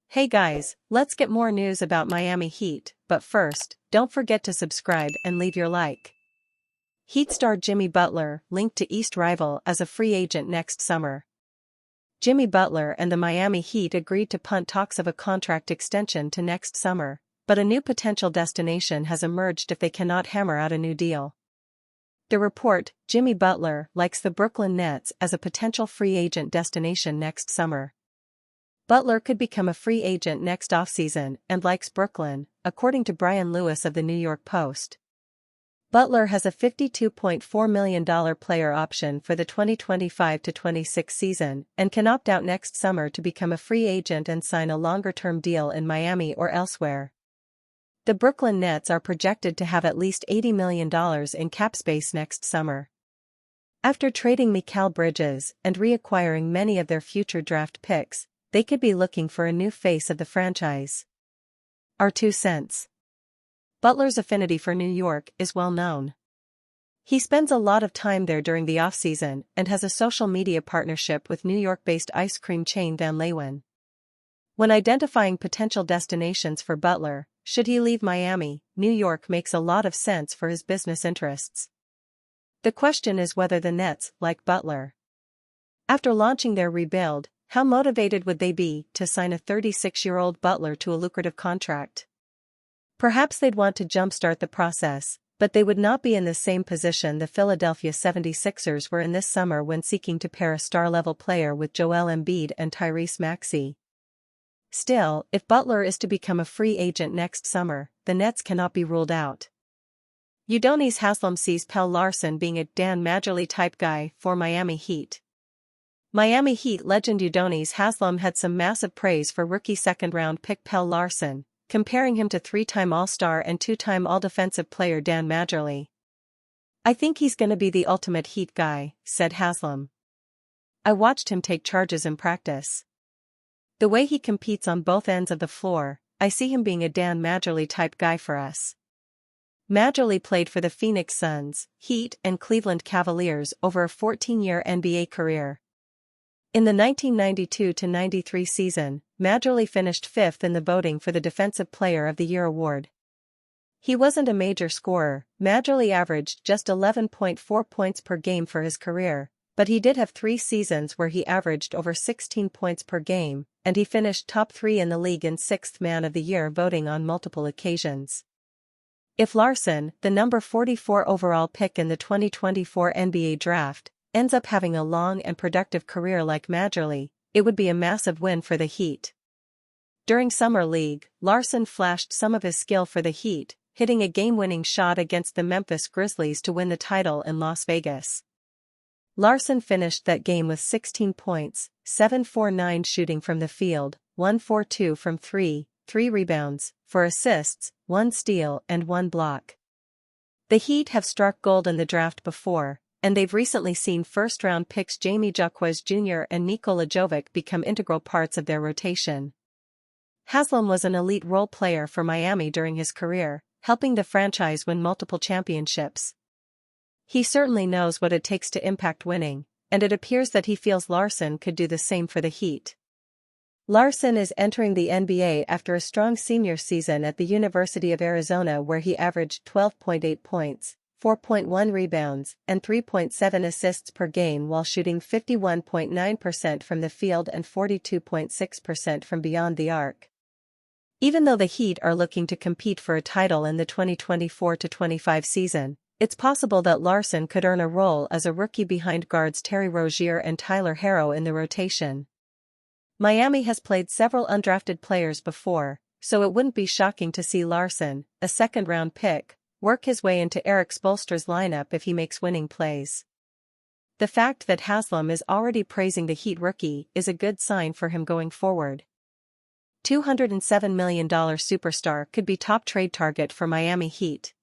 Hey guys, let's get more news about Miami Heat, but first, don't forget to subscribe and leave your like. Heat star Jimmy Butler linked to East rival as a free agent next summer. Jimmy Butler and the Miami Heat agreed to punt talks of a contract extension to next summer, but a new potential destination has emerged if they cannot hammer out a new deal. The report, Jimmy Butler likes the Brooklyn Nets as a potential free agent destination next summer. Butler could become a free agent next offseason and likes Brooklyn, according to Brian Lewis of the New York Post. Butler has a $52.4 million player option for the 2025-26 season and can opt out next summer to become a free agent and sign a longer-term deal in Miami or elsewhere. The Brooklyn Nets are projected to have at least $80 million in cap space next summer. After trading Mikal Bridges and reacquiring many of their future draft picks, they could be looking for a new face of the franchise. Our 2 cents. Butler's affinity for New York is well known. He spends a lot of time there during the offseason and has a social media partnership with New York-based ice cream chain Van Leeuwen. When identifying potential destinations for Butler, should he leave Miami, New York makes a lot of sense for his business interests. The question is whether the Nets like Butler. After launching their rebuild, how motivated would they be to sign a 36-year-old Butler to a lucrative contract? Perhaps they'd want to jumpstart the process, but they would not be in the same position the Philadelphia 76ers were in this summer when seeking to pair a star-level player with Joel Embiid and Tyrese Maxey. Still, if Butler is to become a free agent next summer, the Nets cannot be ruled out. Udonis Haslem sees Pelle Larsson being a Dan Majerle-type guy for Miami Heat. Miami Heat legend Udonis Haslem had some massive praise for rookie second-round pick Pelle Larsson, comparing him to 3-time All-Star and 2-time All-Defensive player Dan Majerle. "I think he's gonna be the ultimate Heat guy," said Haslem. "I watched him take charges in practice. The way he competes on both ends of the floor, I see him being a Dan Majerle-type guy for us." Majerle played for the Phoenix Suns, Heat and Cleveland Cavaliers over a 14-year NBA career. In the 1992-93 season, Majerle finished 5th in the voting for the Defensive Player of the Year award. He wasn't a major scorer. Majerle averaged just 11.4 points per game for his career, but he did have 3 seasons where he averaged over 16 points per game, and he finished top 3 in the league in 6th Man of the Year voting on multiple occasions. If Larsson, the number 44 overall pick in the 2024 NBA Draft, ends up having a long and productive career like Majerle, it would be a massive win for the Heat. During Summer League, Larsson flashed some of his skill for the Heat, hitting a game-winning shot against the Memphis Grizzlies to win the title in Las Vegas. Larsson finished that game with 16 points, 7-for-9 shooting from the field, 1-for-2 from 3, 3 rebounds, 4 assists, 1 steal and 1 block. The Heat have struck gold in the draft before, and they've recently seen first-round picks Jamie Jaquez Jr. and Nikola Jovic become integral parts of their rotation. Haslem was an elite role player for Miami during his career, helping the franchise win multiple championships. He certainly knows what it takes to impact winning, and it appears that he feels Larsson could do the same for the Heat. Larsson is entering the NBA after a strong senior season at the University of Arizona where he averaged 12.8 points, 4.1 rebounds, and 3.7 assists per game while shooting 51.9% from the field and 42.6% from beyond the arc. Even though the Heat are looking to compete for a title in the 2024-25 season, it's possible that Larsson could earn a role as a rookie behind guards Terry Rozier and Tyler Herro in the rotation. Miami has played several undrafted players before, so it wouldn't be shocking to see Larsson, a second-round pick, work his way into Eric Spoelstra's lineup if he makes winning plays. The fact that Haslem is already praising the Heat rookie is a good sign for him going forward. $207 million superstar could be top trade target for Miami Heat.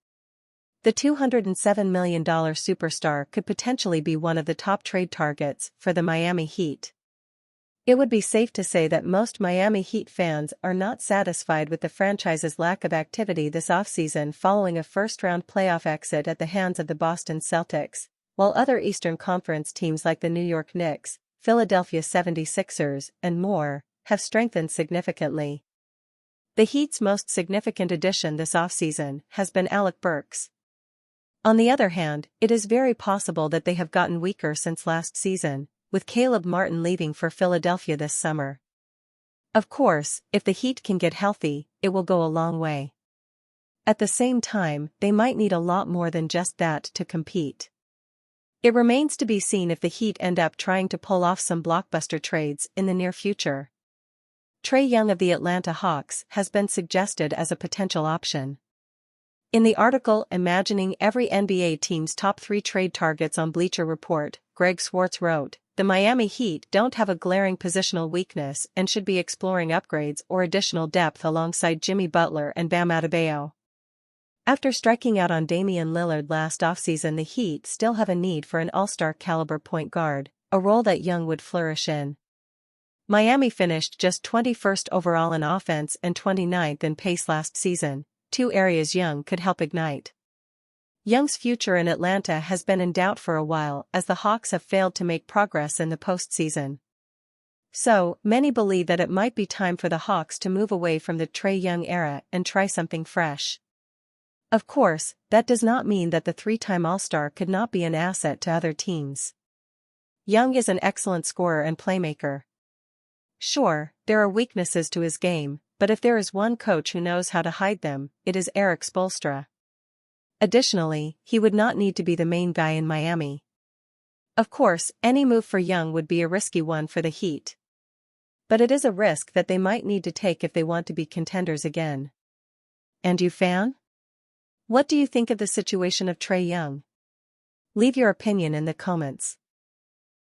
The $207 million superstar could potentially be one of the top trade targets for the Miami Heat. It would be safe to say that most Miami Heat fans are not satisfied with the franchise's lack of activity this offseason following a first-round playoff exit at the hands of the Boston Celtics, while other Eastern Conference teams like the New York Knicks, Philadelphia 76ers, and more, have strengthened significantly. The Heat's most significant addition this offseason has been Alec Burks. On the other hand, it is very possible that they have gotten weaker since last season, with Caleb Martin leaving for Philadelphia this summer. Of course, if the Heat can get healthy, it will go a long way. At the same time, they might need a lot more than just that to compete. It remains to be seen if the Heat end up trying to pull off some blockbuster trades in the near future. Trae Young of the Atlanta Hawks has been suggested as a potential option. In the article Imagining Every NBA Team's Top 3 Trade Targets on Bleacher Report, Greg Swartz wrote, "The Miami Heat don't have a glaring positional weakness and should be exploring upgrades or additional depth alongside Jimmy Butler and Bam Adebayo." After striking out on Damian Lillard last offseason, the Heat still have a need for an all-star caliber point guard, a role that Young would flourish in. Miami finished just 21st overall in offense and 29th in pace last season, two areas Young could help ignite. Young's future in Atlanta has been in doubt for a while as the Hawks have failed to make progress in the postseason. So, many believe that it might be time for the Hawks to move away from the Trae Young era and try something fresh. Of course, that does not mean that the three-time All-Star could not be an asset to other teams. Young is an excellent scorer and playmaker. Sure, there are weaknesses to his game, but if there is one coach who knows how to hide them, it is Erik Spoelstra. Additionally, he would not need to be the main guy in Miami. Of course, any move for Young would be a risky one for the Heat. But it is a risk that they might need to take if they want to be contenders again. And you, fan? What do you think of the situation of Trae Young? Leave your opinion in the comments.